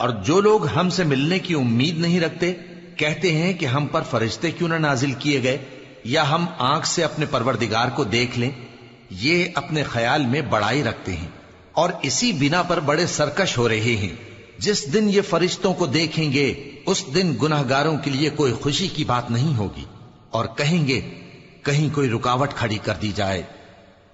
اور جو لوگ ہم سے ملنے کی امید نہیں رکھتے کہتے ہیں کہ ہم پر فرشتے کیوں نہ نازل کیے گئے یا ہم آنکھ سے اپنے پروردگار کو دیکھ لیں. یہ اپنے خیال میں بڑائی رکھتے ہیں اور اسی بنا پر بڑے سرکش ہو رہے ہیں. جس دن یہ فرشتوں کو دیکھیں گے اس دن گناہگاروں کے لیے کوئی خوشی کی بات نہیں ہوگی اور کہیں گے کہیں کوئی رکاوٹ کھڑی کر دی جائے.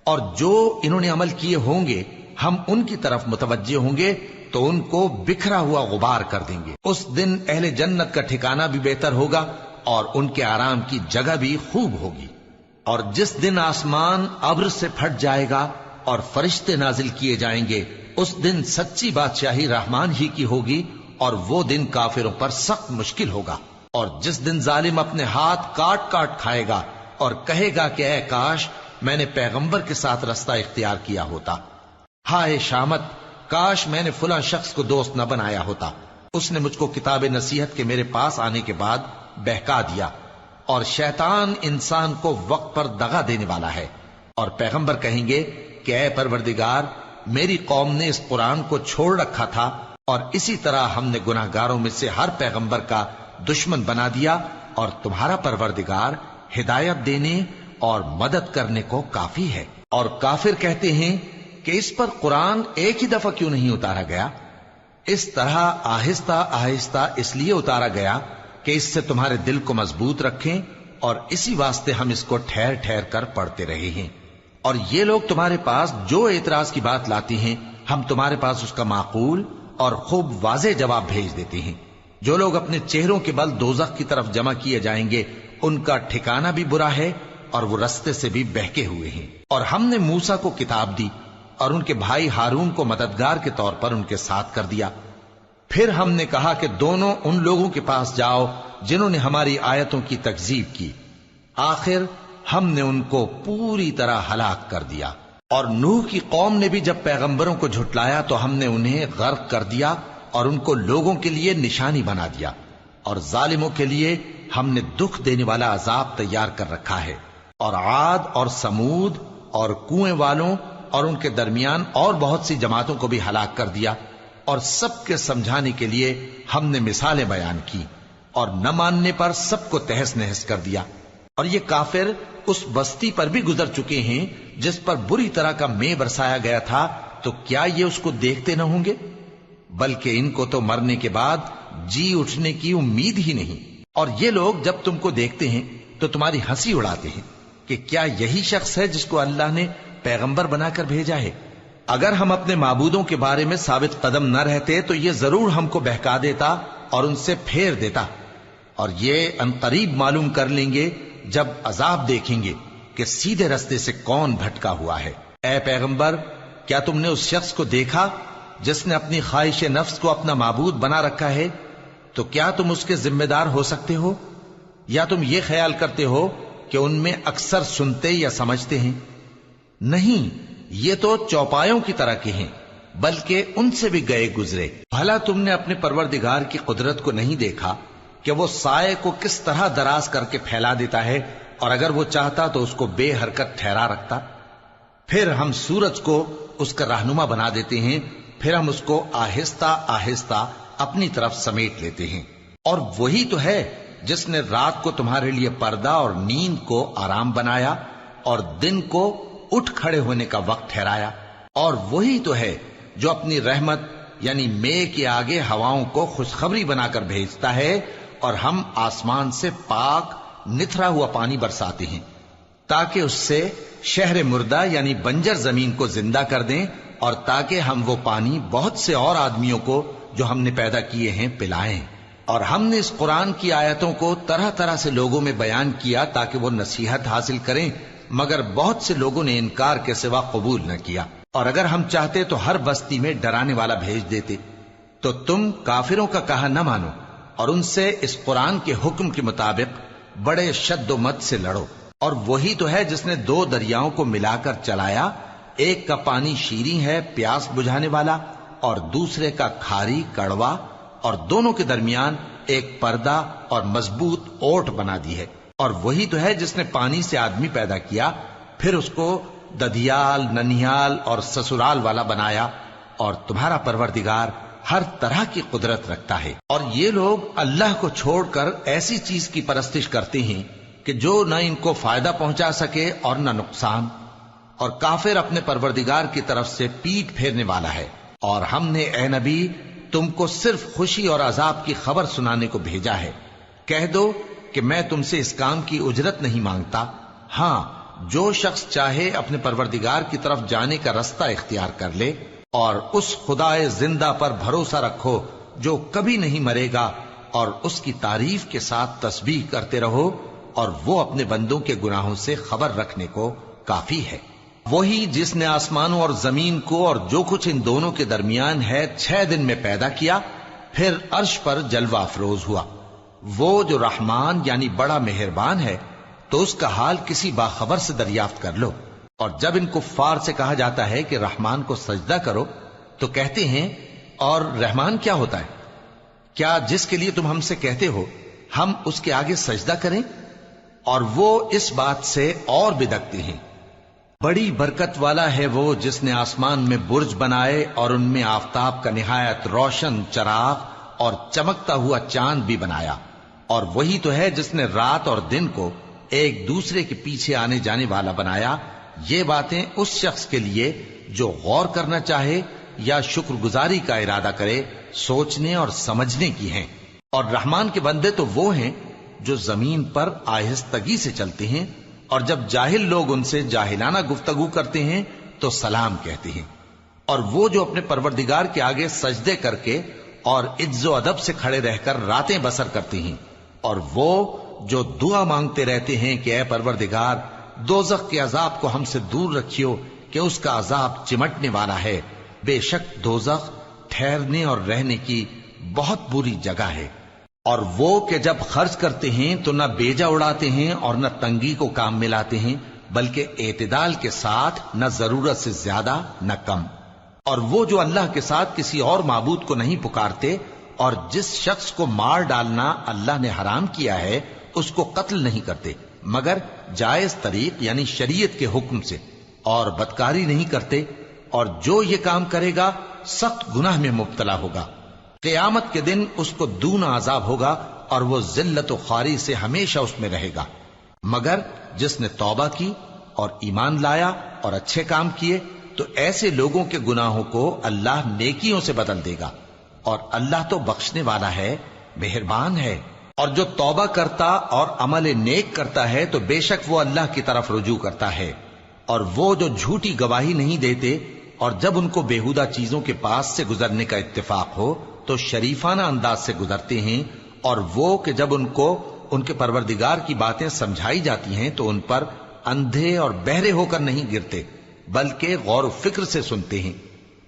اور جو انہوں نے عمل کیے ہوں گے ہم ان کی طرف متوجہ ہوں گے تو ان کو بکھرا ہوا غبار کر دیں گے. اس دن اہل جنت کا ٹھکانہ بھی بہتر ہوگا اور ان کے آرام کی جگہ بھی خوب ہوگی. اور جس دن آسمان ابر سے پھٹ جائے گا اور فرشتے نازل کیے جائیں گے اس دن سچی بادشاہی رحمان ہی کی ہوگی اور وہ دن کافروں پر سخت مشکل ہوگا. اور جس دن ظالم اپنے ہاتھ کاٹ کاٹ کھائے گا اور کہے گا کہ اے کاش میں نے پیغمبر کے ساتھ رستہ اختیار کیا ہوتا. ہائے شامت، کاش میں نے فلاں شخص کو دوست نہ بنایا ہوتا. اس نے مجھ کو کتاب نصیحت کے میرے پاس آنے کے بعد بہکا دیا. اور شیطان انسان کو وقت پر دغا دینے والا ہے. اور پیغمبر کہیں گے کہ اے پروردگار، میری قوم نے اس قرآن کو چھوڑ رکھا تھا اور اسی طرح ہم نے گناہگاروں میں سے ہر پیغمبر کا دشمن بنا دیا اور تمہارا پروردگار ہدایت دینے اور مدد کرنے کو کافی ہے. اور کافر کہتے ہیں کہ اس پر قرآن ایک ہی دفعہ کیوں نہیں اتارا گیا؟ اس طرح آہستہ آہستہ اس لیے اتارا گیا کہ اس سے تمہارے دل کو مضبوط رکھیں اور اسی واسطے ہم اس کو ٹھہر ٹھہر کر پڑھتے رہے ہیں. اور یہ لوگ تمہارے پاس جو اعتراض کی بات لاتی ہیں ہم تمہارے پاس اس کا معقول اور خوب واضح جواب بھیج دیتے ہیں. جو لوگ اپنے چہروں کے بل دوزخ کی طرف جمع کیے جائیں گے ان کا ٹھکانہ بھی برا ہے اور وہ رستے سے بھی بہکے ہوئے ہیں. اور ہم نے موسیٰ کو کتاب دی اور ان کے بھائی ہارون کو مددگار کے طور پر ان کے ساتھ کر دیا. پھر ہم نے کہا کہ دونوں ان لوگوں کے پاس جاؤ جنہوں نے ہماری آیتوں کی تکذیب کی. آخر ہم نے ان کو پوری طرح ہلاک کر دیا. اور نوح کی قوم نے بھی جب پیغمبروں کو جھٹلایا تو ہم نے انہیں غرق کر دیا اور ان کو لوگوں کے لیے نشانی بنا دیا. اور ظالموں کے لیے ہم نے دکھ دینے والا عذاب تیار کر رکھا ہے. اور عاد اور سمود اور کنویں والوں اور ان کے درمیان اور بہت سی جماعتوں کو بھی ہلاک کر دیا. اور سب کے سمجھانے کے لیے ہم نے مثالیں بیان کی اور نہ ماننے پر سب کو تہس نہس کر دیا. اور یہ کافر اس بستی پر بھی گزر چکے ہیں جس پر بری طرح کا مے برسایا گیا تھا، تو کیا یہ اس کو دیکھتے نہ ہوں گے؟ بلکہ ان کو تو مرنے کے بعد جی اٹھنے کی امید ہی نہیں. اور یہ لوگ جب تم کو دیکھتے ہیں تو تمہاری ہنسی اڑاتے ہیں کہ کیا یہی شخص ہے جس کو اللہ نے پیغمبر بنا کر بھیجا ہے؟ اگر ہم اپنے معبودوں کے بارے میں ثابت قدم نہ رہتے تو یہ ضرور ہم کو بہکا دیتا اور ان سے پھیر دیتا. اور یہ انقریب معلوم کر لیں گے جب عذاب دیکھیں گے کہ سیدھے رستے سے کون بھٹکا ہوا ہے. اے پیغمبر، کیا تم نے اس شخص کو دیکھا جس نے اپنی خواہش نفس کو اپنا معبود بنا رکھا ہے؟ تو کیا تم اس کے ذمہ دار ہو سکتے ہو؟ یا تم یہ خیال کرتے ہو کہ ان میں اکثر سنتے یا سمجھتے ہیں؟ نہیں، یہ تو چوپایوں کی طرح کے ہیں، بلکہ ان سے بھی گئے گزرے. بھلا تم نے اپنے پروردگار کی قدرت کو نہیں دیکھا کہ وہ سائے کو کس طرح دراز کر کے پھیلا دیتا ہے اور اگر وہ چاہتا تو اس کو بے حرکت ٹھہرا رکھتا؟ پھر ہم سورج کو اس کا رہنما بنا دیتے ہیں، پھر ہم اس کو آہستہ آہستہ اپنی طرف سمیٹ لیتے ہیں. اور وہی تو ہے جس نے رات کو تمہارے لیے پردہ اور نیند کو آرام بنایا اور دن کو اٹھ کھڑے ہونے کا وقت ٹھہرایا. اور وہی تو ہے جو اپنی رحمت یعنی مے کے آگے ہواؤں کو خوشخبری بنا کر بھیجتا ہے اور ہم آسمان سے پاک نتھرا ہوا پانی برساتے ہیں تاکہ اس سے شہر مردہ یعنی بنجر زمین کو زندہ کر دیں اور تاکہ ہم وہ پانی بہت سے اور آدمیوں کو جو ہم نے پیدا کیے ہیں پلائیں. اور ہم نے اس قرآن کی آیتوں کو طرح طرح سے لوگوں میں بیان کیا تاکہ وہ نصیحت حاصل کریں، مگر بہت سے لوگوں نے انکار کے سوا قبول نہ کیا. اور اگر ہم چاہتے تو ہر بستی میں ڈرانے والا بھیج دیتے. تو تم کافروں کا کہا نہ مانو اور ان سے اس قرآن کے حکم کے مطابق بڑے شد و مت سے لڑو. اور وہی تو ہے جس نے دو دریاؤں کو ملا کر چلایا، ایک کا پانی شیریں ہے پیاس بجھانے والا اور دوسرے کا کھاری کڑوا، اور دونوں کے درمیان ایک پردہ اور مضبوط اوٹ بنا دی ہے. اور وہی تو ہے جس نے پانی سے آدمی پیدا کیا، پھر اس کو ددیال، ننیال اور سسرال والا بنایا. اور تمہارا پروردگار ہر طرح کی قدرت رکھتا ہے۔ اور یہ لوگ اللہ کو چھوڑ کر ایسی چیز کی پرستش کرتے ہیں کہ جو نہ ان کو فائدہ پہنچا سکے اور نہ نقصان، اور کافر اپنے پروردگار کی طرف سے پیٹ پھیرنے والا ہے۔ اور ہم نے اے نبی تم کو صرف خوشی اور عذاب کی خبر سنانے کو بھیجا ہے۔ کہہ دو کہ میں تم سے اس کام کی اجرت نہیں مانگتا، ہاں جو شخص چاہے اپنے پروردگار کی طرف جانے کا رستہ اختیار کر لے، اور اس خدائے زندہ پر بھروسہ رکھو جو کبھی نہیں مرے گا، اور اس کی تعریف کے ساتھ تسبیح کرتے رہو، اور وہ اپنے بندوں کے گناہوں سے خبر رکھنے کو کافی ہے۔ وہی جس نے آسمانوں اور زمین کو اور جو کچھ ان دونوں کے درمیان ہے 6 دن میں پیدا کیا، پھر عرش پر جلوہ افروز ہوا۔ وہ جو رحمان یعنی بڑا مہربان ہے، تو اس کا حال کسی باخبر سے دریافت کر لو۔ اور جب ان کفار سے کہا جاتا ہے کہ رحمان کو سجدہ کرو، تو کہتے ہیں اور رحمان کیا ہوتا ہے؟ کیا جس کے لیے تم ہم سے کہتے ہو ہم اس کے آگے سجدہ کریں؟ اور وہ اس بات سے اور بدکتے ہیں۔ بڑی برکت والا ہے وہ جس نے آسمان میں برج بنائے اور ان میں آفتاب کا نہایت روشن چراغ اور چمکتا ہوا چاند بھی بنایا۔ اور وہی تو ہے جس نے رات اور دن کو ایک دوسرے کے پیچھے آنے جانے والا بنایا۔ یہ باتیں اس شخص کے لیے جو غور کرنا چاہے یا شکر گزاری کا ارادہ کرے سوچنے اور سمجھنے کی ہیں۔ اور رحمان کے بندے تو وہ ہیں جو زمین پر آہستگی سے چلتے ہیں، اور جب جاہل لوگ ان سے جاہلانہ گفتگو کرتے ہیں تو سلام کہتے ہیں۔ اور وہ جو اپنے پروردگار کے آگے سجدے کر کے اور عز و ادب سے کھڑے رہ کر راتیں بسر کرتے ہیں، اور وہ جو دعا مانگتے رہتے ہیں کہ اے پروردگار دوزخ کے عذاب کو ہم سے دور رکھیو کہ اس کا عذاب چمٹنے والا ہے۔ بے شک دوزخ ٹھہرنے اور رہنے کی بہت بری جگہ ہے۔ اور وہ کہ جب خرچ کرتے ہیں تو نہ بیجا اڑاتے ہیں اور نہ تنگی کو کام میں لاتے ہیں، بلکہ اعتدال کے ساتھ، نہ ضرورت سے زیادہ نہ کم۔ اور وہ جو اللہ کے ساتھ کسی اور معبود کو نہیں پکارتے، اور جس شخص کو مار ڈالنا اللہ نے حرام کیا ہے اس کو قتل نہیں کرتے مگر جائز طریق یعنی شریعت کے حکم سے، اور بدکاری نہیں کرتے، اور جو یہ کام کرے گا سخت گناہ میں مبتلا ہوگا۔ قیامت کے دن اس کو دونا عذاب ہوگا، اور وہ ذلت و خواری سے ہمیشہ اس میں رہے گا۔ مگر جس نے توبہ کی اور ایمان لایا اور اچھے کام کیے تو ایسے لوگوں کے گناہوں کو اللہ نیکیوں سے بدل دے گا، اور اللہ تو بخشنے والا ہے، مہربان ہے۔ اور جو توبہ کرتا اور عمل نیک کرتا ہے تو بے شک وہ اللہ کی طرف رجوع کرتا ہے۔ اور وہ جو جھوٹی گواہی نہیں دیتے، اور جب ان کو بیہودہ چیزوں کے پاس سے گزرنے کا اتفاق ہو تو شریفانہ انداز سے گزرتے ہیں، اور وہ کہ جب ان کو ان کے پروردگار کی باتیں سمجھائی جاتی ہیں تو ان پر اندھے اور بہرے ہو کر نہیں گرتے بلکہ غور و فکر سے سنتے ہیں۔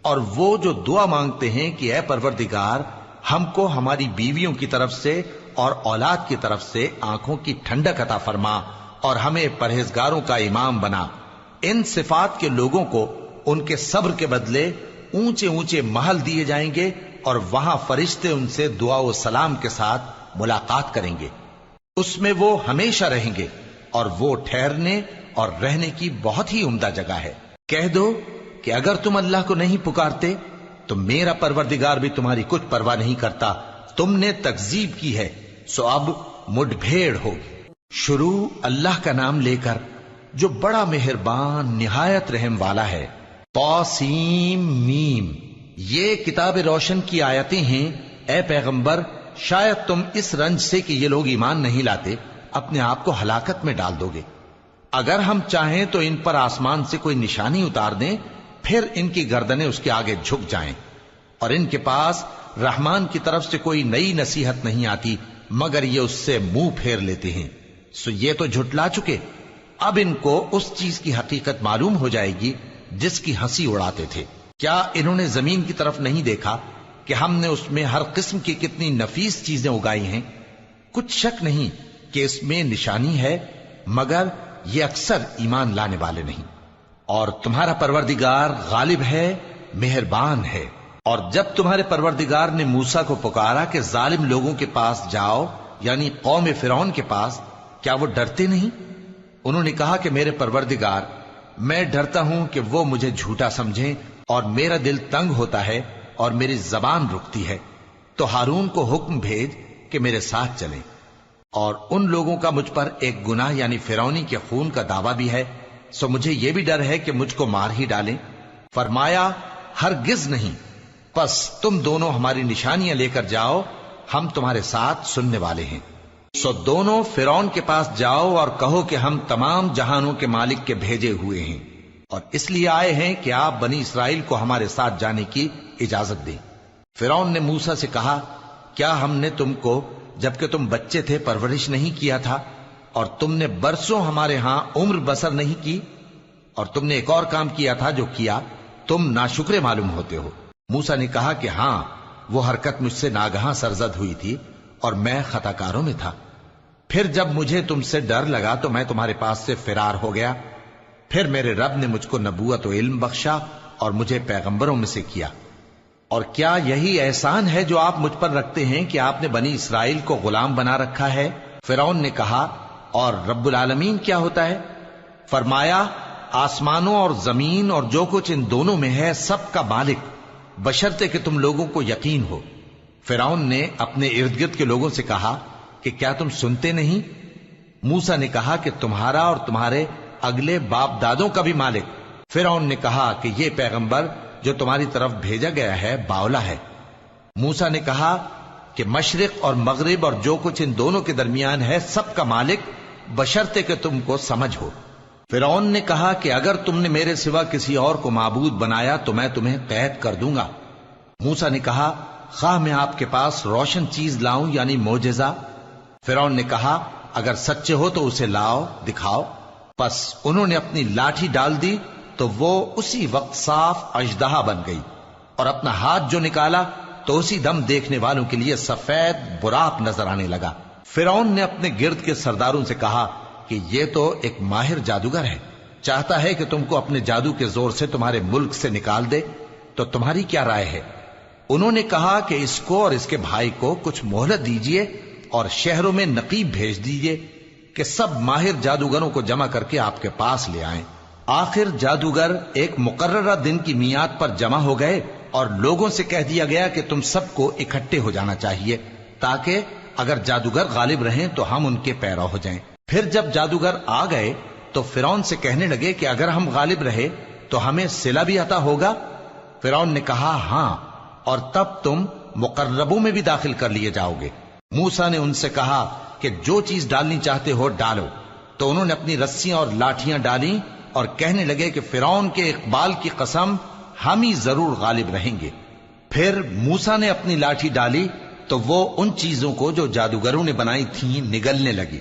اور وہ جو دعا مانگتے ہیں کہ اے پروردگار ہم کو ہماری بیویوں کی طرف سے اور اولاد کی طرف سے آنکھوں کی ٹھنڈک عطا فرما، اور ہمیں پرہیزگاروں کا امام بنا، ان صفات کے لوگوں کو ان کے صبر کے بدلے اونچے اونچے محل دیے جائیں گے، اور وہاں فرشتے ان سے دعا و سلام کے ساتھ ملاقات کریں گے۔ اس میں وہ ہمیشہ رہیں گے، اور وہ ٹھہرنے اور رہنے کی بہت ہی عمدہ جگہ ہے۔ کہہ دو کہ اگر تم اللہ کو نہیں پکارتے تو میرا پروردگار بھی تمہاری کچھ پرواہ نہیں کرتا۔ تم نے تکذیب کی ہے سو اب مڈ بھیڑ ہوگی۔ شروع اللہ کا نام لے کر جو بڑا مہربان نہایت رحم والا ہے۔ طاسیم میم، یہ کتاب روشن کی آیتیں ہیں۔ اے پیغمبر شاید تم اس رنج سے کہ یہ لوگ ایمان نہیں لاتے اپنے آپ کو ہلاکت میں ڈال دو گے۔ اگر ہم چاہیں تو ان پر آسمان سے کوئی نشانی اتار دیں، پھر ان کی گردنیں اس کے آگے جھک جائیں، اور ان کے پاس رحمان کی طرف سے کوئی نئی نصیحت نہیں آتی مگر یہ اس سے منہ پھیر لیتے ہیں۔ سو یہ تو جھٹلا چکے، اب ان کو اس چیز کی حقیقت معلوم ہو جائے گی جس کی ہنسی اڑاتے تھے۔ کیا انہوں نے زمین کی طرف نہیں دیکھا کہ ہم نے اس میں ہر قسم کی کتنی نفیس چیزیں اگائی ہیں؟ کچھ شک نہیں کہ اس میں نشانی ہے، مگر یہ اکثر ایمان لانے والے نہیں۔ اور تمہارا پروردگار غالب ہے، مہربان ہے۔ اور جب تمہارے پروردگار نے موسیٰ کو پکارا کہ ظالم لوگوں کے پاس جاؤ، یعنی قوم فرعون کے پاس، کیا وہ ڈرتے نہیں؟ انہوں نے کہا کہ میرے پروردگار، میں ڈرتا ہوں کہ وہ مجھے جھوٹا سمجھیں، اور میرا دل تنگ ہوتا ہے اور میری زبان رکتی ہے، تو ہارون کو حکم بھیج کہ میرے ساتھ چلیں۔ اور ان لوگوں کا مجھ پر ایک گناہ یعنی فرعونی کے خون کا دعویٰ بھی ہے، سو مجھے یہ بھی ڈر ہے کہ مجھ کو مار ہی ڈالیں۔ فرمایا ہرگز نہیں، پس تم دونوں ہماری نشانیاں لے کر جاؤ، ہم تمہارے ساتھ سننے والے ہیں۔ سو دونوں فرعون کے پاس جاؤ اور کہو کہ ہم تمام جہانوں کے مالک کے بھیجے ہوئے ہیں، اور اس لیے آئے ہیں کہ آپ بنی اسرائیل کو ہمارے ساتھ جانے کی اجازت دیں۔ فرعون نے موسیٰ سے کہا، کیا ہم نے تم کو جبکہ تم بچے تھے پرورش نہیں کیا تھا، اور تم نے برسوں ہمارے ہاں عمر بسر نہیں کی؟ اور تم نے ایک اور کام کیا تھا جو کیا، تم ناشکرے معلوم ہوتے ہو۔ موسیٰ نے کہا کہ ہاں، وہ حرکت مجھ سے ناگہاں سرزد ہوئی تھی اور میں خطا کاروں میں تھا۔ پھر جب مجھے تم سے ڈر لگا تو میں تمہارے پاس سے فرار ہو گیا۔ پھر میرے رب نے مجھ کو نبوت و علم بخشا اور مجھے پیغمبروں میں سے کیا۔ اور کیا یہی احسان ہے جو آپ مجھ پر رکھتے ہیں کہ آپ نے بنی اسرائیل کو غلام بنا رکھا ہے؟ فرعون نے کہا، اور رب العالمین کیا ہوتا ہے؟ فرمایا، آسمانوں اور زمین اور جو کچھ ان دونوں میں ہے سب کا مالک، بشرطے کہ تم لوگوں کو یقین ہو۔ فرعون نے اپنے ارد گرد کے لوگوں سے کہا کہ کیا تم سنتے نہیں؟ موسیٰ نے کہا کہ تمہارا اور تمہارے اگلے باپ دادوں کا بھی مالک۔ فرعون نے کہا کہ یہ پیغمبر جو تمہاری طرف بھیجا گیا ہے باولا ہے۔ موسیٰ نے کہا کہ مشرق اور مغرب اور جو کچھ ان دونوں کے درمیان ہے سب کا مالک، بشرطے کہ تم کو سمجھ ہو۔ فرعون نے کہا کہ اگر تم نے میرے سوا کسی اور کو معبود بنایا تو میں تمہیں قید کر دوں گا۔ موسیٰ نے کہا، خواہ میں آپ کے پاس روشن چیز لاؤں یعنی معجزہ؟ فرعون نے کہا، اگر سچے ہو تو اسے لاؤ، دکھاؤ۔ پس انہوں نے اپنی لاٹھی ڈال دی تو وہ اسی وقت صاف اژدہا بن گئی، اور اپنا ہاتھ جو نکالا تو اسی دم دیکھنے والوں کے لیے سفید براق نظر آنے لگا۔ فرعون نے اپنے گرد کے سرداروں سے کہا کہ یہ تو ایک ماہر جادوگر ہے، چاہتا ہے کہ تم کو اپنے جادو کے زور سے تمہارے ملک سے نکال دے، تو تمہاری کیا رائے ہے؟ انہوں نے کہا کہ اس کو اور اس کے بھائی کو کچھ مہلت دیجئے اور شہروں میں نقیب بھیج دیجئے کہ سب ماہر جادوگروں کو جمع کر کے آپ کے پاس لے آئیں۔ آخر جادوگر ایک مقررہ دن کی میعاد پر جمع ہو گئے اور لوگوں سے کہہ دیا گیا کہ تم سب کو اکٹھے ہو جانا چاہیے تاکہ اگر جادوگر غالب رہیں تو ہم ان کے پیرو ہو جائیں۔ پھر جب جادوگر آ گئے تو فرعون سے کہنے لگے کہ اگر ہم غالب رہے تو ہمیں صلہ بھی عطا ہوگا؟ فرعون نے کہا، ہاں، اور تب تم مقربوں میں بھی داخل کر لیے جاؤ گے۔ موسیٰ نے ان سے کہا کہ جو چیز ڈالنی چاہتے ہو ڈالو، تو انہوں نے اپنی رسیاں اور لاٹھیاں ڈالیں اور کہنے لگے کہ فرعون کے اقبال کی قسم، ہم ہی ضرور غالب رہیں گے۔ پھر موسیٰ نے اپنی لاٹھی ڈالی تو وہ ان چیزوں کو جو جادوگروں نے بنائی تھیں نگلنے لگی۔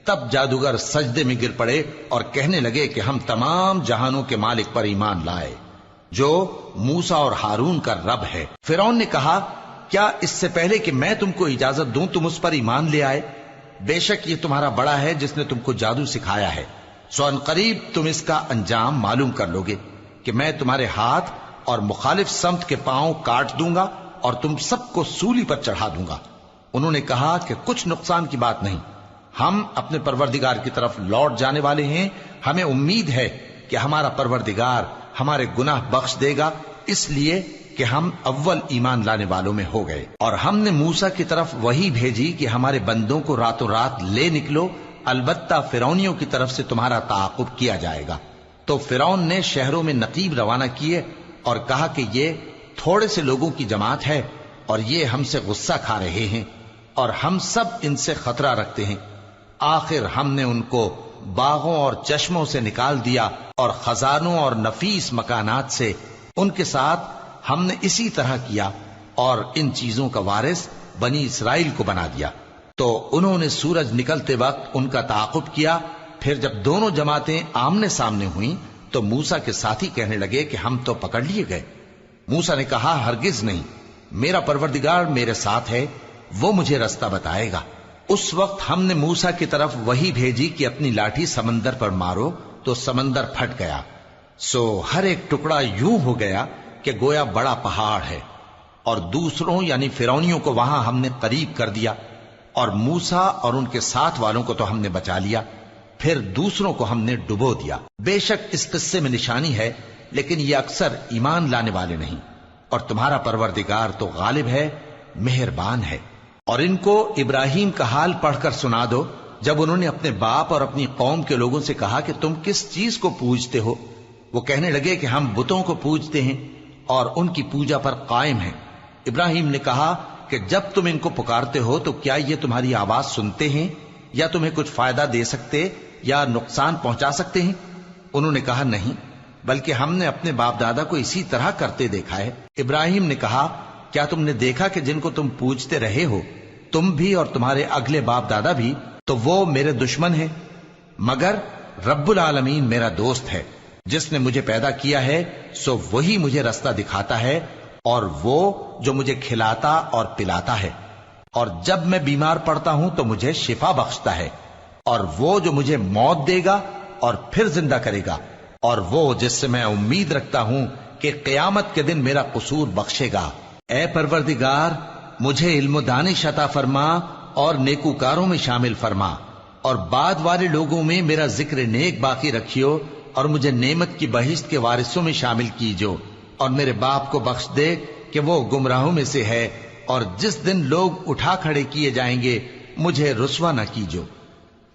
تب جادوگر سجدے میں گر پڑے اور کہنے لگے کہ ہم تمام جہانوں کے مالک پر ایمان لائے جو موسیٰ اور ہارون کا رب ہے۔ فرعون نے کہا، کیا اس سے پہلے کہ میں تم کو اجازت دوں تم اس پر ایمان لے آئے؟ بے شک یہ تمہارا بڑا ہے جس نے تم کو جادو سکھایا ہے، سو ان قریب تم اس کا انجام معلوم کر لو گے کہ میں تمہارے ہاتھ اور مخالف سمت کے پاؤں کاٹ دوں گا اور تم سب کو سولی پر چڑھا دوں گا۔ انہوں نے کہا کہ کچھ نقصان کی بات نہیں، ہم اپنے پروردگار کی طرف لوٹ جانے والے ہیں، ہمیں امید ہے کہ ہمارا پروردگار ہمارے گناہ بخش دے گا، اس لیے کہ ہم اول ایمان لانے والوں میں ہو گئے۔ اور ہم نے موسیٰ کی طرف وحی بھیجی کہ ہمارے بندوں کو راتوں رات لے نکلو، البتہ فرعونیوں کی طرف سے تمہارا تعاقب کیا جائے گا۔ تو فرعون نے شہروں میں نقیب روانہ کیے اور کہا کہ یہ تھوڑے سے لوگوں کی جماعت ہے اور یہ ہم سے غصہ کھا رہے ہیں اور ہم سب ان سے خطرہ رکھتے ہیں۔ آخر ہم نے ان کو باغوں اور چشموں سے نکال دیا اور خزانوں اور نفیس مکانات سے، ان کے ساتھ ہم نے اسی طرح کیا اور ان چیزوں کا وارث بنی اسرائیل کو بنا دیا۔ تو انہوں نے سورج نکلتے وقت ان کا تعاقب کیا۔ پھر جب دونوں جماعتیں آمنے سامنے ہوئیں تو موسیٰ کے ساتھی کہنے لگے کہ ہم تو پکڑ لیے گئے۔ موسیٰ نے کہا، ہرگز نہیں، میرا پروردگار میرے ساتھ ہے، وہ مجھے رستہ بتائے گا۔ اس وقت ہم نے موسیٰ کی طرف وحی بھیجی کہ اپنی لاٹھی سمندر پر مارو، تو سمندر پھٹ گیا، سو ہر ایک ٹکڑا یوں ہو گیا کہ گویا بڑا پہاڑ ہے، اور دوسروں یعنی فرعونیوں کو وہاں ہم نے قریب کر دیا، اور موسیٰ اور ان کے ساتھ والوں کو تو ہم نے بچا لیا، پھر دوسروں کو ہم نے ڈبو دیا۔ بے شک اس قصے میں نشانی ہے، لیکن یہ اکثر ایمان لانے والے نہیں۔ اور تمہارا پروردگار تو غالب ہے، مہربان ہے۔ اور ان کو ابراہیم کا حال پڑھ کر سنا دو جب انہوں نے اپنے باپ اور اپنی قوم کے لوگوں سے کہا کہ تم کس چیز کو پوجتے ہو؟ وہ کہنے لگے کہ ہم بتوں کو پوجتے ہیں اور ان کی پوجا پر قائم ہیں۔ ابراہیم نے کہا کہ جب تم ان کو پکارتے ہو تو کیا یہ تمہاری آواز سنتے ہیں یا تمہیں کچھ فائدہ دے سکتے یا نقصان پہنچا سکتے ہیں؟ انہوں نے کہا نہیں، بلکہ ہم نے اپنے باپ دادا کو اسی طرح کرتے دیکھا ہے۔ ابراہیم نے کہا کیا تم نے دیکھا کہ جن کو تم پوجتے رہے ہو، تم بھی اور تمہارے اگلے باپ دادا بھی، تو وہ میرے دشمن ہیں، مگر رب العالمین میرا دوست ہے۔ جس نے مجھے پیدا کیا ہے سو وہی مجھے رستہ دکھاتا ہے، اور وہ جو مجھے کھلاتا اور پلاتا ہے، اور جب میں بیمار پڑتا ہوں تو مجھے شفا بخشتا ہے، اور وہ جو مجھے موت دے گا اور پھر زندہ کرے گا، اور وہ جس سے میں امید رکھتا ہوں کہ قیامت کے دن میرا قصور بخشے گا۔ اے پروردگار، مجھے علم و دانش عطا فرما اور نیکوکاروں میں شامل فرما، اور بعد والے لوگوں میں میرا ذکر نیک باقی رکھیو، اور مجھے نعمت کی بہشت کے وارثوں میں شامل کیجو، اور میرے باپ کو بخش دے کہ وہ گمراہوں میں سے ہے، اور جس دن لوگ اٹھا کھڑے کیے جائیں گے مجھے رسوا نہ کیجو،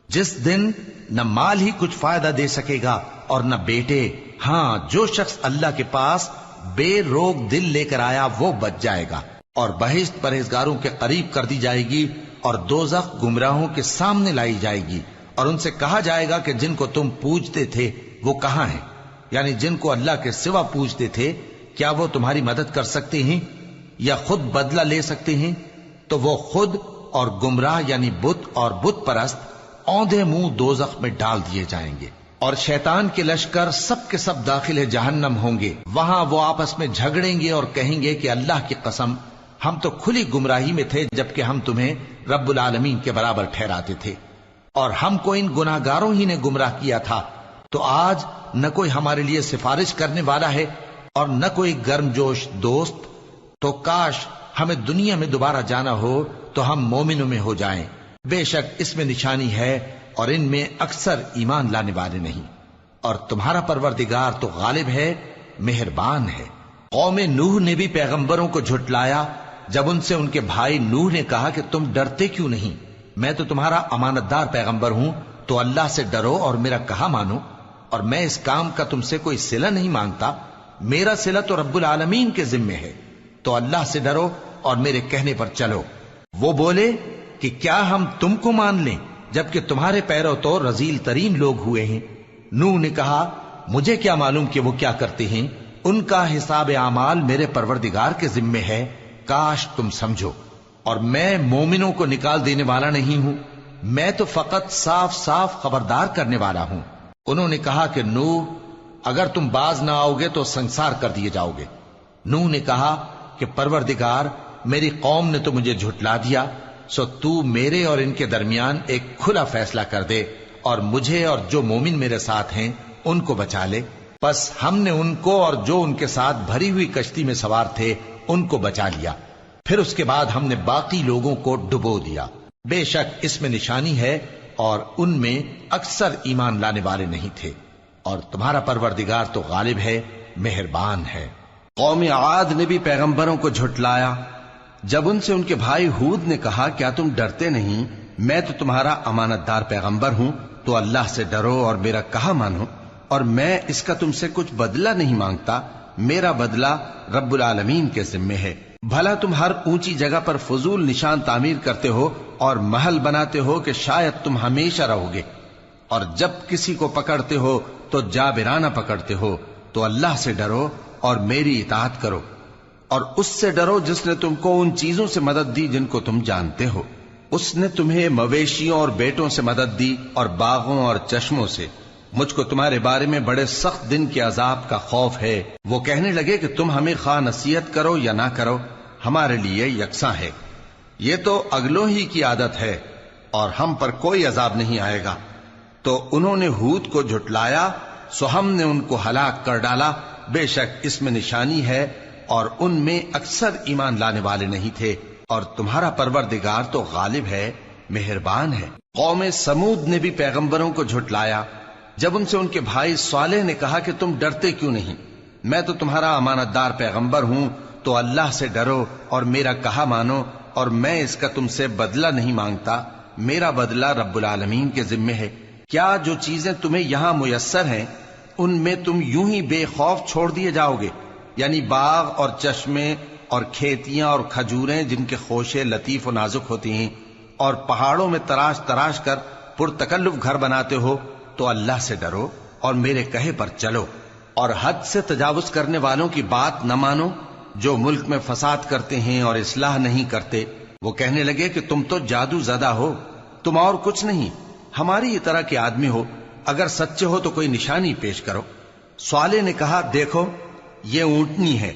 جس دن نہ مال ہی کچھ فائدہ دے سکے گا اور نہ بیٹے۔ ہاں، جو شخص اللہ کے پاس بے روک دل لے کر آیا وہ بچ جائے گا، اور بہشت پرہیزگاروں کے قریب کر دی جائے گی، اور دوزخ گمراہوں کے سامنے لائی جائے گی، اور ان سے کہا جائے گا کہ جن کو تم پوجتے تھے وہ کہاں ہیں؟ یعنی جن کو اللہ کے سوا پوجتے تھے، کیا وہ تمہاری مدد کر سکتے ہیں یا خود بدلہ لے سکتے ہیں؟ تو وہ خود اور گمراہ یعنی بت اور بت پرست اوندھے منہ دوزخ میں ڈال دیے جائیں گے، اور شیطان کے لشکر سب کے سب داخل جہنم ہوں گے۔ وہاں وہ آپس میں جھگڑیں گے اور کہیں گے کہ اللہ کی قسم، ہم تو کھلی گمراہی میں تھے جبکہ ہم تمہیں رب العالمین کے برابر ٹھہراتے تھے، اور ہم کو ان گناہگاروں ہی نے گمراہ کیا تھا، تو آج نہ کوئی ہمارے لیے سفارش کرنے والا ہے اور نہ کوئی گرم جوش دوست۔ تو کاش ہمیں دنیا میں دوبارہ جانا ہو تو ہم مومنوں میں ہو جائیں۔ بے شک اس میں نشانی ہے اور ان میں اکثر ایمان لانے والے نہیں، اور تمہارا پروردگار تو غالب ہے، مہربان ہے۔ قوم نوح نے بھی پیغمبروں کو جھٹلایا جب ان سے ان کے بھائی نوح نے کہا کہ تم ڈرتے کیوں نہیں؟ میں تو تمہارا امانت دار پیغمبر ہوں، تو اللہ سے ڈرو اور میرا کہا مانو، اور میں اس کام کا تم سے کوئی صلہ نہیں مانگتا، میرا صلہ تو رب العالمین کے ذمے ہے، تو اللہ سے ڈرو اور میرے کہنے پر چلو۔ وہ بولے کہ کیا ہم تم کو مان لیں جبکہ تمہارے پیرو تو رذیل ترین لوگ ہوئے ہیں؟ نوح نے کہا مجھے کیا معلوم کہ وہ کیا کرتے ہیں، ان کا حساب اعمال میرے پروردگار کے ذمے ہے، کاش تم سمجھو۔ اور میں مومنوں کو نکال دینے والا نہیں ہوں، میں تو فقط صاف صاف خبردار کرنے والا ہوں۔ انہوں نے کہا کہ نوح، اگر تم باز نہ آؤ گے تو سنسار کر دیے جاؤ گے۔ نوح نے کہا کہ پروردگار، میری قوم نے تو مجھے جھٹلا دیا، سو تو میرے اور ان کے درمیان ایک کھلا فیصلہ کر دے، اور مجھے اور جو مومن میرے ساتھ ہیں ان کو بچا لے۔ پس ہم نے ان کو اور جو ان کے ساتھ بھری ہوئی کشتی میں سوار تھے ان کو بچا لیا، پھر اس کے بعد ہم نے باقی لوگوں کو ڈبو دیا۔ بے شک اس میں نشانی ہے اور ان میں اکثر ایمان لانے والے نہیں تھے، اور تمہارا پروردگار تو غالب ہے، مہربان ہے۔ قوم عاد نے بھی پیغمبروں کو جھٹلایا جب ان سے ان کے بھائی ہود نے کہا کیا تم ڈرتے نہیں؟ میں تو تمہارا امانت دار پیغمبر ہوں، تو اللہ سے ڈرو اور میرا کہا مانو، اور میں اس کا تم سے کچھ بدلہ نہیں مانگتا، میرا بدلہ رب العالمین کے ذمے ہے۔ بھلا تم ہر اونچی جگہ پر فضول نشان تعمیر کرتے ہو اور محل بناتے ہو کہ شاید تم ہمیشہ رہو گے، اور جب کسی کو پکڑتے ہو تو جابرانہ پکڑتے ہو، تو اللہ سے ڈرو اور میری اطاعت کرو، اور اس سے ڈرو جس نے تم کو ان چیزوں سے مدد دی جن کو تم جانتے ہو۔ اس نے تمہیں مویشیوں اور بیٹوں سے مدد دی اور باغوں اور چشموں سے۔ مجھ کو تمہارے بارے میں بڑے سخت دن کے عذاب کا خوف ہے۔ وہ کہنے لگے کہ تم ہمیں خواہ نصیحت کرو یا نہ کرو، ہمارے لیے یکساں ہے، یہ تو اگلوں ہی کی عادت ہے، اور ہم پر کوئی عذاب نہیں آئے گا۔ تو انہوں نے ہود کو جھٹلایا، سو ہم نے ان کو ہلاک کر ڈالا۔ بے شک اس میں نشانی ہے اور ان میں اکثر ایمان لانے والے نہیں تھے، اور تمہارا پروردگار تو غالب ہے، مہربان ہے۔ قوم سمود نے بھی پیغمبروں کو جھٹلایا جب ان سے ان کے بھائی صالح نے کہا کہ تم ڈرتے کیوں نہیں؟ میں تو تمہارا امانت دار پیغمبر ہوں، تو اللہ سے ڈرو اور میرا کہا مانو، اور میں اس کا تم سے بدلہ نہیں مانگتا، میرا بدلہ رب العالمین کے ذمے ہے۔ کیا جو چیزیں تمہیں یہاں میسر ہیں ان میں تم یوں ہی بے خوف چھوڑ دیے جاؤ گے؟ یعنی باغ اور چشمے اور کھیتیاں اور کھجوریں جن کے خوشے لطیف و نازک ہوتی ہیں، اور پہاڑوں میں تراش تراش کر پرتکلف گھر بناتے ہو، تو اللہ سے ڈرو اور میرے کہے پر چلو، اور حد سے تجاوز کرنے والوں کی بات نہ مانو جو ملک میں فساد کرتے ہیں اور اصلاح نہیں کرتے۔ وہ کہنے لگے کہ تم تو جادو زدہ ہو، تم اور کچھ نہیں، ہماری ہی طرح کے آدمی ہو، اگر سچے ہو تو کوئی نشانی پیش کرو۔ صالح نے کہا، دیکھو یہ اونٹنی ہے،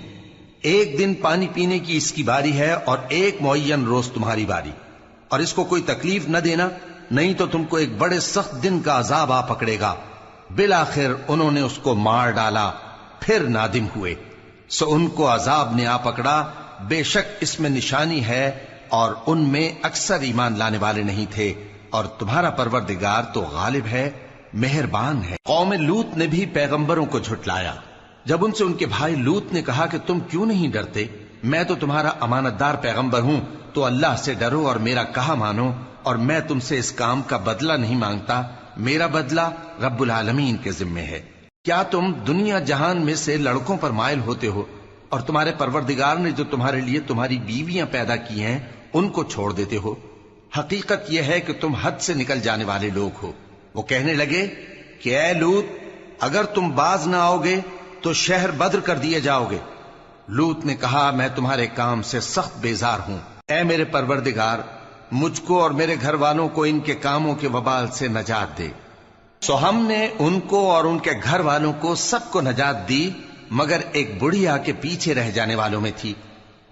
ایک دن پانی پینے کی اس کی باری ہے اور ایک معین روز تمہاری باری، اور اس کو کوئی تکلیف نہ دینا، نہیں تو تم کو ایک بڑے سخت دن کا عذاب آ پکڑے گا۔ بالآخر انہوں نے اس کو مار ڈالا، پھر نادم ہوئے، سو ان کو عذاب نے آ پکڑا، بے شک اس میں نشانی ہے، اور ان میں اکثر ایمان لانے والے نہیں تھے، اور تمہارا پروردگار تو غالب ہے، مہربان ہے۔ قوم لوط نے بھی پیغمبروں کو جھٹلایا۔ جب ان سے ان کے بھائی لوط نے کہا کہ تم کیوں نہیں ڈرتے، میں تو تمہارا امانت دار پیغمبر ہوں، تو اللہ سے ڈرو اور میرا کہا مانو، اور میں تم سے اس کام کا بدلہ نہیں مانگتا، میرا بدلہ رب العالمین کے ذمے ہے۔ کیا تم دنیا جہان میں سے لڑکوں پر مائل ہوتے ہو، اور تمہارے پروردگار نے جو تمہارے لیے تمہاری بیویاں پیدا کی ہیں ان کو چھوڑ دیتے ہو؟ حقیقت یہ ہے کہ تم حد سے نکل جانے والے لوگ ہو۔ وہ کہنے لگے کہ اے لوط، اگر تم باز نہ آؤ گے تو شہر بدر کر دیے جاؤ گے۔ لوط نے کہا، میں تمہارے کام سے سخت بیزار ہوں، اے میرے پروردگار، مجھ کو اور میرے گھر والوں کو ان کے کاموں کے وبال سے نجات دے۔ سو ہم نے ان کو اور ان کے گھر والوں کو سب کو نجات دی، مگر ایک بڑھیا کے پیچھے رہ جانے والوں میں تھی۔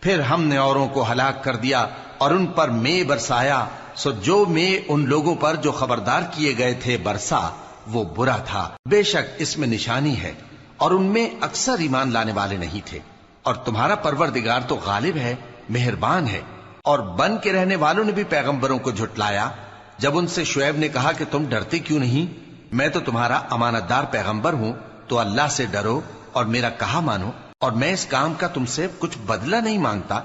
پھر ہم نے اوروں کو ہلاک کر دیا اور ان پر مے برسایا، سو جو مے ان لوگوں پر جو خبردار کیے گئے تھے برسا، وہ برا تھا۔ بے شک اس میں نشانی ہے، اور ان میں اکثر ایمان لانے والے نہیں تھے، اور تمہارا پروردگار تو غالب ہے، مہربان ہے۔ اور بن کے رہنے والوں نے بھی پیغمبروں کو جھٹلایا۔ جب ان سے شعیب نے کہا کہ تم ڈرتے کیوں نہیں، میں تو تمہارا امانت دار پیغمبر ہوں، تو اللہ سے ڈرو اور میرا کہا مانو، اور میں اس کام کا تم سے کچھ بدلہ نہیں مانگتا،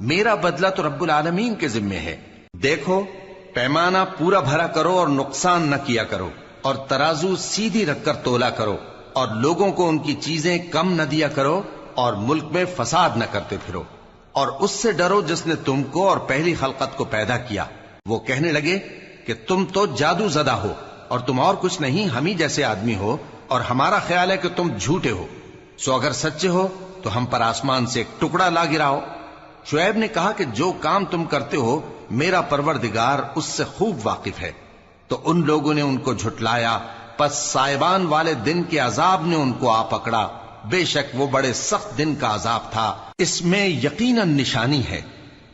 میرا بدلہ تو رب العالمین کے ذمے ہے۔ دیکھو پیمانہ پورا بھرا کرو اور نقصان نہ کیا کرو، اور ترازو سیدھی رکھ کر تولا کرو، اور لوگوں کو ان کی چیزیں کم نہ دیا کرو، اور ملک میں فساد نہ کرتے پھرو، اور اس سے ڈرو جس نے تم کو اور پہلی خلقت کو پیدا کیا۔ وہ کہنے لگے کہ تم تو جادو زدہ ہو، اور تم اور کچھ نہیں، ہم ہی جیسے آدمی ہو، اور ہمارا خیال ہے کہ تم جھوٹے ہو، سو اگر سچے ہو تو ہم پر آسمان سے ایک ٹکڑا لا گراؤ۔ شعیب نے کہا کہ جو کام تم کرتے ہو میرا پروردگار اس سے خوب واقف ہے۔ تو ان لوگوں نے ان کو جھٹلایا، پس سائبان والے دن کے عذاب نے ان کو آ پکڑا، بے شک وہ بڑے سخت دن کا عذاب تھا، اس میں یقیناً نشانی ہے،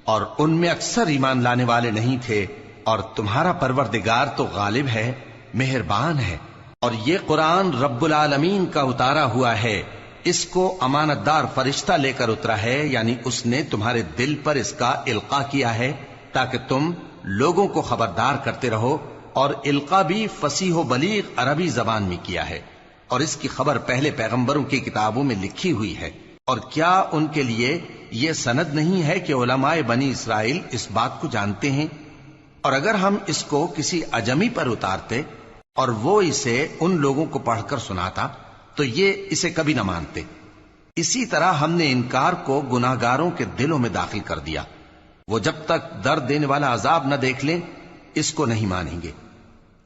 اور ان میں اکثر ایمان لانے والے نہیں تھے، اور تمہارا پروردگار تو غالب ہے، مہربان ہے۔ اور یہ قرآن رب العالمین کا اتارا ہوا ہے، اس کو امانت دار فرشتہ لے کر اترا ہے، یعنی اس نے تمہارے دل پر اس کا القاء کیا ہے تاکہ تم لوگوں کو خبردار کرتے رہو، اور القاء بھی فصیح و بلیغ عربی زبان میں کیا ہے، اور اس کی خبر پہلے پیغمبروں کی کتابوں میں لکھی ہوئی ہے۔ اور کیا ان کے لیے یہ سند نہیں ہے کہ علماء بنی اسرائیل اس بات کو جانتے ہیں؟ اور اگر ہم اس کو کسی اجمی پر اتارتے اور وہ اسے ان لوگوں کو پڑھ کر سناتا تو یہ اسے کبھی نہ مانتے۔ اسی طرح ہم نے انکار کو گناہگاروں کے دلوں میں داخل کر دیا، وہ جب تک درد دینے والا عذاب نہ دیکھ لیں اس کو نہیں مانیں گے۔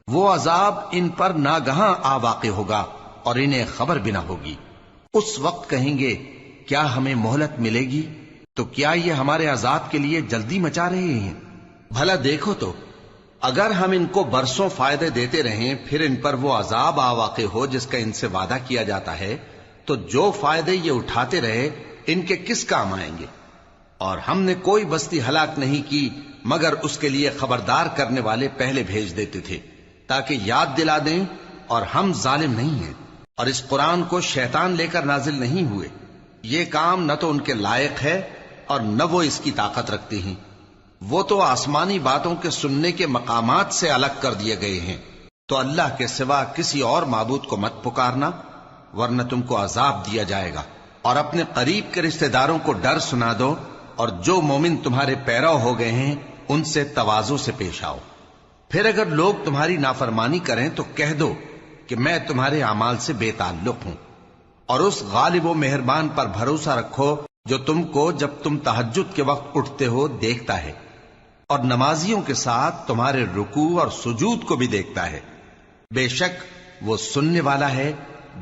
وہ عذاب ان پر ناگہاں آ واقع ہوگا اور انہیں خبر بھی نہ ہوگی۔ اس وقت کہیں گے کیا ہمیں مہلت ملے گی؟ تو کیا یہ ہمارے عذاب کے لیے جلدی مچا رہے ہیں؟ بھلا دیکھو تو اگر ہم ان کو برسوں فائدے دیتے رہیں پھر ان پر وہ عذاب آ واقع ہو جس کا ان سے وعدہ کیا جاتا ہے، تو جو فائدے یہ اٹھاتے رہے ان کے کس کام آئیں گے؟ اور ہم نے کوئی بستی ہلاک نہیں کی مگر اس کے لیے خبردار کرنے والے پہلے بھیج دیتے تھے تاکہ یاد دلا دیں، اور ہم ظالم نہیں ہیں۔ اور اس قرآن کو شیطان لے کر نازل نہیں ہوئے، یہ کام نہ تو ان کے لائق ہے اور نہ وہ اس کی طاقت رکھتے ہیں، وہ تو آسمانی باتوں کے سننے کے مقامات سے الگ کر دیے گئے ہیں۔ تو اللہ کے سوا کسی اور معبود کو مت پکارنا ورنہ تم کو عذاب دیا جائے گا، اور اپنے قریب کے رشتہ داروں کو ڈر سنا دو، اور جو مومن تمہارے پیرو ہو گئے ہیں ان سے تواضع سے پیش آؤ۔ پھر اگر لوگ تمہاری نافرمانی کریں تو کہہ دو کہ میں تمہارے اعمال سے بے تعلق ہوں، اور اس غالب و مہربان پر بھروسہ رکھو جو تم کو جب تم تہجد کے وقت اٹھتے ہو دیکھتا ہے، اور نمازیوں کے ساتھ تمہارے رکوع اور سجود کو بھی دیکھتا ہے۔ بے شک وہ سننے والا ہے،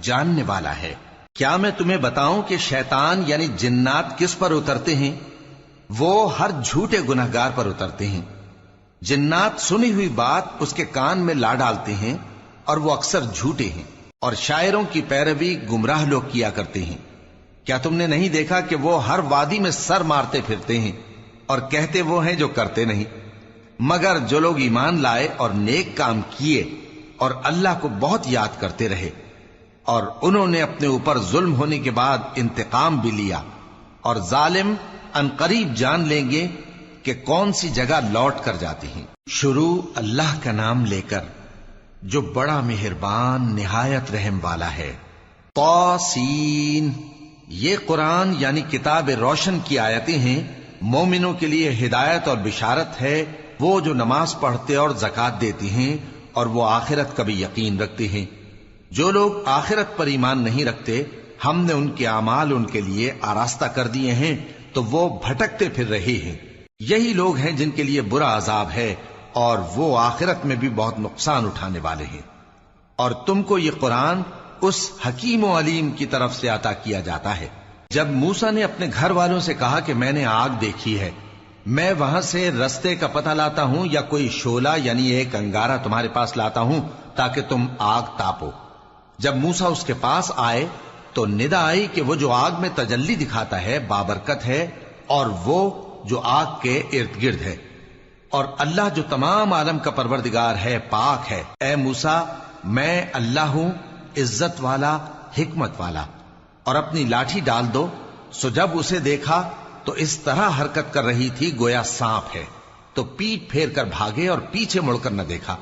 جاننے والا ہے۔ کیا میں تمہیں بتاؤں کہ شیطان یعنی جنات کس پر اترتے ہیں؟ وہ ہر جھوٹے گنہگار پر اترتے ہیں۔ جنات سنی ہوئی بات اس کے کان میں لا ڈالتے ہیں، اور وہ اکثر جھوٹے ہیں، اور شاعروں کی پیروی گمراہ لوگ کیا کرتے ہیں۔ کیا تم نے نہیں دیکھا کہ وہ ہر وادی میں سر مارتے پھرتے ہیں، اور کہتے وہ ہیں جو کرتے نہیں؟ مگر جو لوگ ایمان لائے اور نیک کام کیے اور اللہ کو بہت یاد کرتے رہے، اور انہوں نے اپنے اوپر ظلم ہونے کے بعد انتقام بھی لیا، اور ظالم عنقریب جان لیں گے کہ کون سی جگہ لوٹ کر جاتی ہیں۔ شروع اللہ کا نام لے کر جو بڑا مہربان نہایت رحم والا ہے۔ طاسین، یہ قرآن یعنی کتاب روشن کی آیتیں ہیں، مومنوں کے لیے ہدایت اور بشارت ہے، وہ جو نماز پڑھتے اور زکوٰۃ دیتے ہیں اور وہ آخرت کا بھی یقین رکھتے ہیں۔ جو لوگ آخرت پر ایمان نہیں رکھتے، ہم نے ان کے اعمال ان کے لیے آراستہ کر دیے ہیں تو وہ بھٹکتے پھر رہے ہیں۔ یہی لوگ ہیں جن کے لیے برا عذاب ہے، اور وہ آخرت میں بھی بہت نقصان اٹھانے والے ہیں۔ اور تم کو یہ قرآن اس حکیم و علیم کی طرف سے عطا کیا جاتا ہے۔ جب موسیٰ نے اپنے گھر والوں سے کہا کہ میں نے آگ دیکھی ہے، میں وہاں سے رستے کا پتہ لاتا ہوں یا کوئی شعلہ یعنی ایک انگارہ تمہارے پاس لاتا ہوں تاکہ تم آگ تاپو۔ جب موسیٰ اس کے پاس آئے تو ندا آئی کہ وہ جو آگ میں تجلی دکھاتا ہے بابرکت ہے، اور وہ جو آگ کے ارد گرد ہے، اور اللہ جو تمام عالم کا پروردگار ہے پاک ہے۔ اے موسیٰ، میں اللہ ہوں، عزت والا، حکمت والا، اور اپنی لاٹھی ڈال دو۔ سو جب اسے دیکھا تو اس طرح حرکت کر رہی تھی گویا سانپ ہے، تو پیٹ پھیر کر بھاگے اور پیچھے مڑ کر نہ دیکھا۔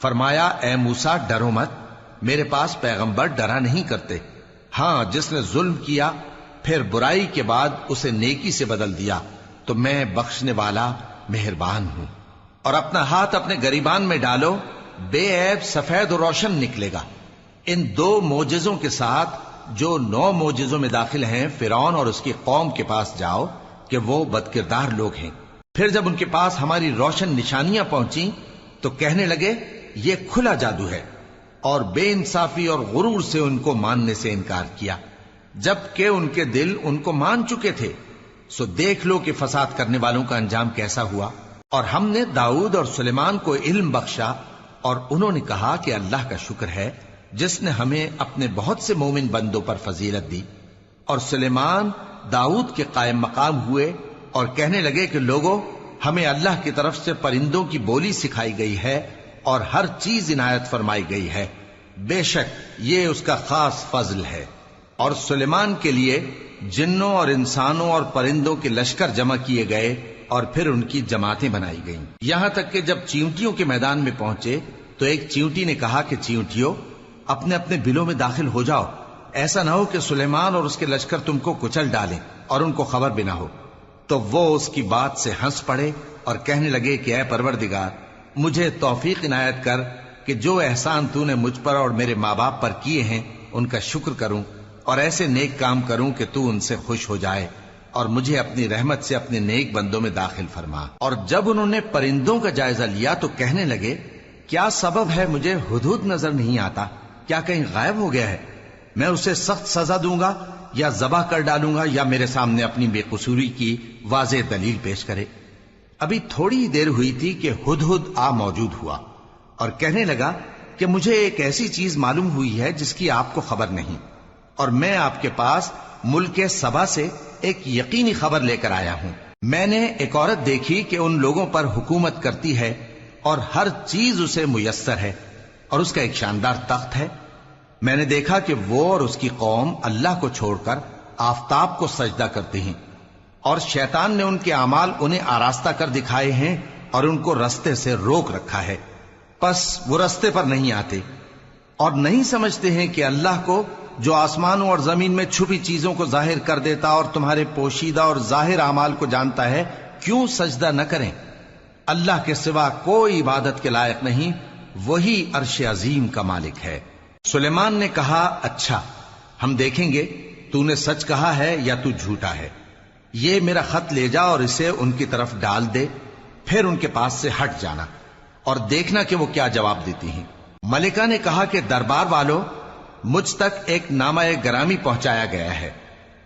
فرمایا اے موسیٰ ڈرو مت، میرے پاس پیغمبر ڈرا نہیں کرتے۔ ہاں، جس نے ظلم کیا پھر برائی کے بعد اسے نیکی سے بدل دیا تو میں بخشنے والا مہربان ہوں۔ اور اپنا ہاتھ اپنے گریبان میں ڈالو، بے عیب سفید و روشن نکلے گا۔ ان 2 معجزوں کے ساتھ جو 9 معجزوں میں داخل ہیں فرعون اور اس کی قوم کے پاس جاؤ کہ وہ بدکردار لوگ ہیں۔ پھر جب ان کے پاس ہماری روشن نشانیاں پہنچیں تو کہنے لگے یہ کھلا جادو ہے، اور بے انصافی اور غرور سے ان کو ماننے سے انکار کیا، جبکہ ان کے دل ان کو مان چکے تھے۔ سو دیکھ لو کہ فساد کرنے والوں کا انجام کیسا ہوا۔ اور ہم نے داؤد اور سلیمان کو علم بخشا، اور انہوں نے کہا کہ اللہ کا شکر ہے جس نے ہمیں اپنے بہت سے مومن بندوں پر فضیلت دی۔ اور سلیمان داؤد کے قائم مقام ہوئے اور کہنے لگے کہ لوگوں، ہمیں اللہ کی طرف سے پرندوں کی بولی سکھائی گئی ہے اور ہر چیز عنایت فرمائی گئی ہے، بے شک یہ اس کا خاص فضل ہے۔ اور سلیمان کے لیے جنوں اور انسانوں اور پرندوں کے لشکر جمع کیے گئے اور پھر ان کی جماعتیں بنائی گئیں، یہاں تک کہ جب چیونٹیوں کے میدان میں پہنچے تو ایک چیونٹی نے کہا کہ چیونٹیوں، اپنے اپنے بلوں میں داخل ہو جاؤ، ایسا نہ ہو کہ سلیمان اور اس کے لشکر تم کو کچل ڈالیں اور ان کو خبر بھی نہ ہو۔ تو وہ اس کی بات سے ہنس پڑے اور کہنے لگے کہ اے پروردگار، مجھے توفیق عنایت کر کہ جو احسان تو نے مجھ پر اور میرے ماں باپ پر کیے ہیں ان کا شکر کروں، اور ایسے نیک کام کروں کہ تو ان سے خوش ہو جائے، اور مجھے اپنی رحمت سے اپنے نیک بندوں میں داخل فرما۔ اور جب انہوں نے پرندوں کا جائزہ لیا تو کہنے لگے کیا سبب ہے مجھے ہدہد نظر نہیں آتا؟ کیا کہیں غائب ہو گیا ہے؟ میں اسے سخت سزا دوں گا یا ذبح کر ڈالوں گا یا میرے سامنے اپنی بے قصوری کی واضح دلیل پیش کرے۔ ابھی تھوڑی ہی دیر ہوئی تھی کہ ہدہد آ موجود ہوا اور کہنے لگا کہ مجھے ایک ایسی چیز معلوم ہوئی ہے جس کی آپ کو خبر نہیں، اور میں آپ کے پاس ملک سبا سے ایک یقینی خبر لے کر آیا ہوں۔ میں نے ایک عورت دیکھی کہ ان لوگوں پر حکومت کرتی ہے اور ہر چیز اسے میسر ہے، اور اس کا ایک شاندار تخت ہے۔ میں نے دیکھا کہ وہ اور اس کی قوم اللہ کو چھوڑ کر آفتاب کو سجدہ کرتے ہیں، اور شیطان نے ان کے اعمال انہیں آراستہ کر دکھائے ہیں اور ان کو رستے سے روک رکھا ہے، پس وہ رستے پر نہیں آتے اور نہیں سمجھتے ہیں کہ اللہ کو جو آسمانوں اور زمین میں چھپی چیزوں کو ظاہر کر دیتا اور تمہارے پوشیدہ اور ظاہر اعمال کو جانتا ہے، کیوں سجدہ نہ کریں؟ اللہ کے سوا کوئی عبادت کے لائق نہیں، وہی عرش عظیم کا مالک ہے۔ سلیمان نے کہا، اچھا ہم دیکھیں گے تو نے سچ کہا ہے یا تو جھوٹا ہے۔ یہ میرا خط لے جا اور اسے ان کی طرف ڈال دے، پھر ان کے پاس سے ہٹ جانا اور دیکھنا کہ وہ کیا جواب دیتی ہیں۔ ملکہ نے کہا کہ دربار والو، مجھ تک ایک نامہ گرامی پہنچایا گیا ہے،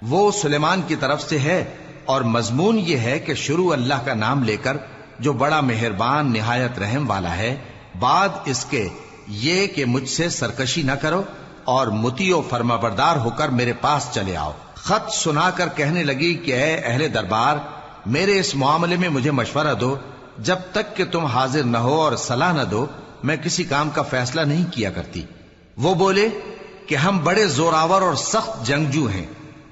وہ سلیمان کی طرف سے ہے، اور مضمون یہ ہے کہ شروع اللہ کا نام لے کر جو بڑا مہربان نہایت رحم والا ہے، بعد اس کے یہ کہ مجھ سے سرکشی نہ کرو اور مطیع و فرمانبردار ہو کر میرے پاس چلے آؤ۔ خط سنا کر کہنے لگی کہ اے اہل دربار، میرے اس معاملے میں مجھے مشورہ دو، جب تک کہ تم حاضر نہ ہو اور صلاح نہ دو میں کسی کام کا فیصلہ نہیں کیا کرتی۔ وہ بولے کہ ہم بڑے زوراور اور سخت جنگجو ہیں،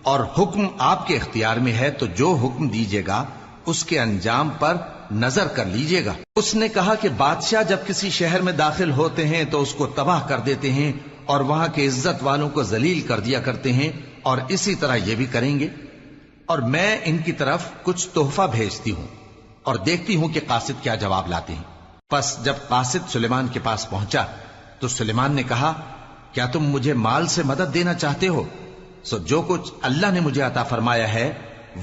اور حکم آپ کے اختیار میں ہے، تو جو حکم دیجیے گا اس کے انجام پر نظر کر لیجیے گا۔ اس نے کہا کہ بادشاہ جب کسی شہر میں داخل ہوتے ہیں تو اس کو تباہ کر دیتے ہیں اور وہاں کے عزت والوں کو ذلیل کر دیا کرتے ہیں، اور اسی طرح یہ بھی کریں گے، اور میں ان کی طرف کچھ تحفہ بھیجتی ہوں اور دیکھتی ہوں کہ قاصد کیا جواب لاتے ہیں۔ پس جب قاصد سلیمان کے پاس پہنچا تو سلیمان نے کہا، کیا تم مجھے مال سے مدد دینا چاہتے ہو؟ سو جو کچھ اللہ نے مجھے عطا فرمایا ہے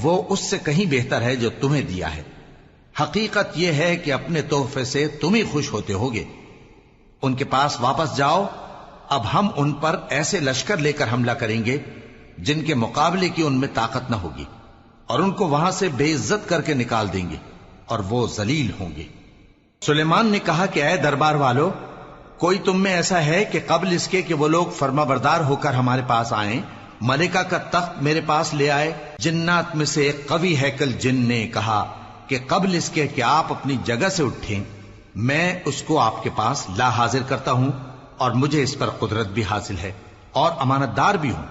وہ اس سے کہیں بہتر ہے جو تمہیں دیا ہے۔ حقیقت یہ ہے کہ اپنے تحفے سے تم ہی خوش ہوتے ہوگے۔ ان کے پاس واپس جاؤ، اب ہم ان پر ایسے لشکر لے کر حملہ کریں گے جن کے مقابلے کی ان میں طاقت نہ ہوگی، اور ان کو وہاں سے بے عزت کر کے نکال دیں گے اور وہ ذلیل ہوں گے۔ سلیمان نے کہا کہ اے دربار والو، کوئی تم میں ایسا ہے کہ قبل اس کے کہ وہ لوگ فرما بردار ہو کر ہمارے پاس آئیں، ملکہ کا تخت میرے پاس لے آئے؟ جنات میں سے ایک قوی ہیکل جن نے کہا کہ قبل اس کے کہ آپ اپنی جگہ سے اٹھیں میں اس کو آپ کے پاس لا حاضر کرتا ہوں، اور مجھے اس پر قدرت بھی حاصل ہے اور امانت دار بھی ہوں۔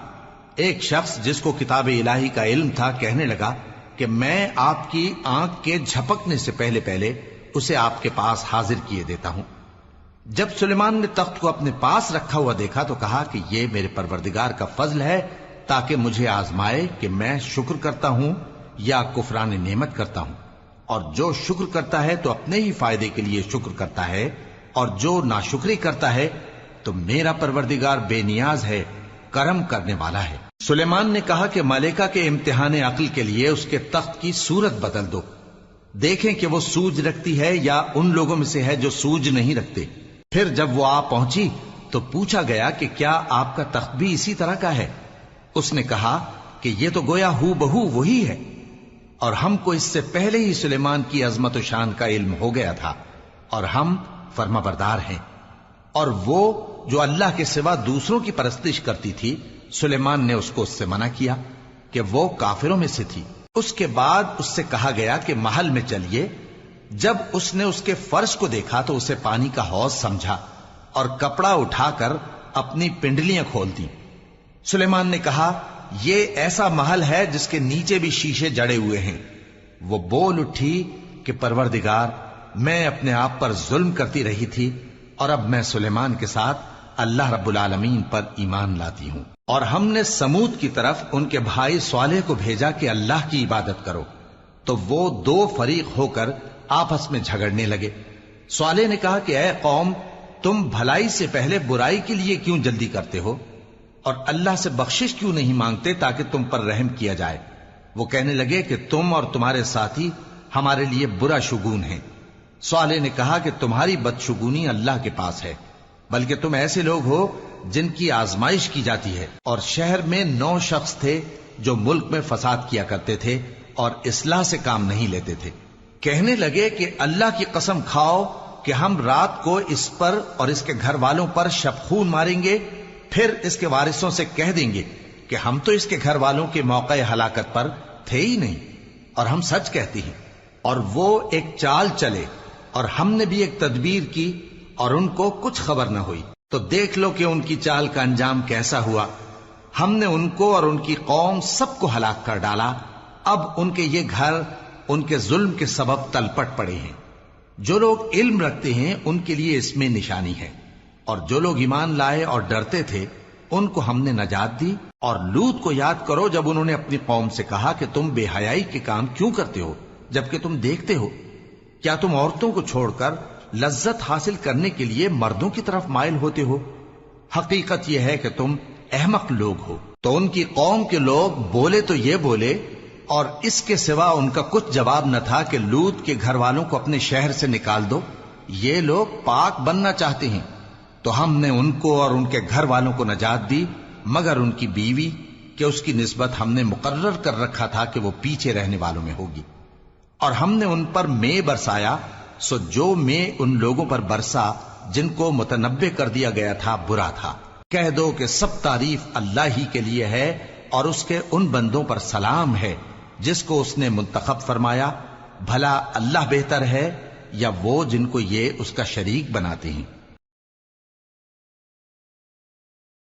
ایک شخص جس کو کتاب الہی کا علم تھا کہنے لگا کہ میں آپ کی آنکھ کے جھپکنے سے پہلے پہلے اسے آپ کے پاس حاضر کیے دیتا ہوں۔ جب سلیمان نے تخت کو اپنے پاس رکھا ہوا دیکھا تو کہا کہ یہ میرے پروردگار کا فضل ہے تاکہ مجھے آزمائے کہ میں شکر کرتا ہوں یا کفران نعمت کرتا ہوں، اور جو شکر کرتا ہے تو اپنے ہی فائدے کے لیے شکر کرتا ہے، اور جو ناشکری کرتا ہے تو میرا پروردگار بے نیاز ہے، کرم کرنے والا ہے۔ سلیمان نے کہا کہ ملکہ کے امتحان عقل کے لیے اس کے تخت کی صورت بدل دو، دیکھیں کہ وہ سوج رکھتی ہے یا ان لوگوں میں سے ہے جو سوج نہیں رکھتے۔ پھر جب وہ آ پہنچی تو پوچھا گیا کہ کیا آپ کا تخت بھی اسی طرح کا ہے؟ اس نے کہا کہ یہ تو گویا ہو بہو وہی ہے، اور ہم کو اس سے پہلے ہی سلیمان کی عظمت و شان کا علم ہو گیا تھا، اور ہم فرما بردار ہیں۔ اور وہ جو اللہ کے سوا دوسروں کی پرستش کرتی تھی، سلیمان نے اس کو اس سے منع کیا کہ وہ کافروں میں سے تھی۔ اس کے بعد اس سے کہا گیا کہ محل میں چلیے۔ جب اس نے اس کے فرش کو دیکھا تو اسے پانی کا حوض سمجھا اور کپڑا اٹھا کر اپنی پنڈلیاں کھول دی۔ سلیمان نے کہا، یہ ایسا محل ہے جس کے نیچے بھی شیشے جڑے ہوئے ہیں۔ وہ بول اٹھی کہ پروردگار، میں اپنے آپ پر ظلم کرتی رہی تھی، اور اب میں سلیمان کے ساتھ اللہ رب العالمین پر ایمان لاتی ہوں۔ اور ہم نے سمود کی طرف ان کے بھائی صالح کو بھیجا کہ اللہ کی عبادت کرو، تو وہ دو فریق ہو کر آپس میں جھگڑنے لگے۔ صالح نے کہا کہ اے قوم، تم بھلائی سے پہلے برائی کے لیے کیوں جلدی کرتے ہو، اور اللہ سے بخشش کیوں نہیں مانگتے تاکہ تم پر رحم کیا جائے؟ وہ کہنے لگے کہ تم اور تمہارے ساتھی ہمارے لیے برا شگون ہیں۔ صالح نے کہا کہ تمہاری بدشگونی اللہ کے پاس ہے، بلکہ تم ایسے لوگ ہو جن کی آزمائش کی جاتی ہے۔ اور شہر میں 9 شخص تھے جو ملک میں فساد کیا کرتے تھے اور اصلاح سے کام نہیں لیتے تھے۔ کہنے لگے کہ اللہ کی قسم کھاؤ کہ ہم رات کو اس پر اور اس کے گھر والوں پر شبخون ماریں گے، پھر اس کے وارثوں سے کہہ دیں گے کہ ہم تو اس کے گھر والوں کے موقع ہلاکت پر تھے ہی نہیں، اور ہم سچ کہتی ہیں۔ اور وہ ایک چال چلے، اور ہم نے بھی ایک تدبیر کی، اور ان کو کچھ خبر نہ ہوئی۔ تو دیکھ لو کہ ان کی چال کا انجام کیسا ہوا۔ ہم نے ان کو اور ان کی قوم سب کو ہلاک کر ڈالا۔ اب ان کے یہ گھر ان کے ظلم کے سبب تلپٹ پڑے ہیں۔ جو لوگ علم رکھتے ہیں ان کے لیے اس میں نشانی ہے، اور جو لوگ ایمان لائے اور ڈرتے تھے ان کو ہم نے نجات دی۔ اور لوط کو یاد کرو جب انہوں نے اپنی قوم سے کہا کہ تم بے حیائی کے کام کیوں کرتے ہو جبکہ تم دیکھتے ہو؟ کیا تم عورتوں کو چھوڑ کر لذت حاصل کرنے کے لیے مردوں کی طرف مائل ہوتے ہو؟ حقیقت یہ ہے کہ تم احمق لوگ ہو۔ تو ان کی قوم کے لوگ بولے تو یہ بولے، اور اس کے سوا ان کا کچھ جواب نہ تھا کہ لوط کے گھر والوں کو اپنے شہر سے نکال دو، یہ لوگ پاک بننا چاہتے ہیں۔ تو ہم نے ان کو اور ان کے گھر والوں کو نجات دی، مگر ان کی بیوی کہ اس کی نسبت ہم نے مقرر کر رکھا تھا کہ وہ پیچھے رہنے والوں میں ہوگی۔ اور ہم نے ان پر مے برسایا، سو جو مے ان لوگوں پر برسا جن کو متنبع کر دیا گیا تھا برا تھا۔ کہہ دو کہ سب تعریف اللہ ہی کے لیے ہے، اور اس کے ان بندوں پر سلام ہے جس کو اس نے منتخب فرمایا۔ بھلا اللہ بہتر ہے یا وہ جن کو یہ اس کا شریک بناتے ہیں؟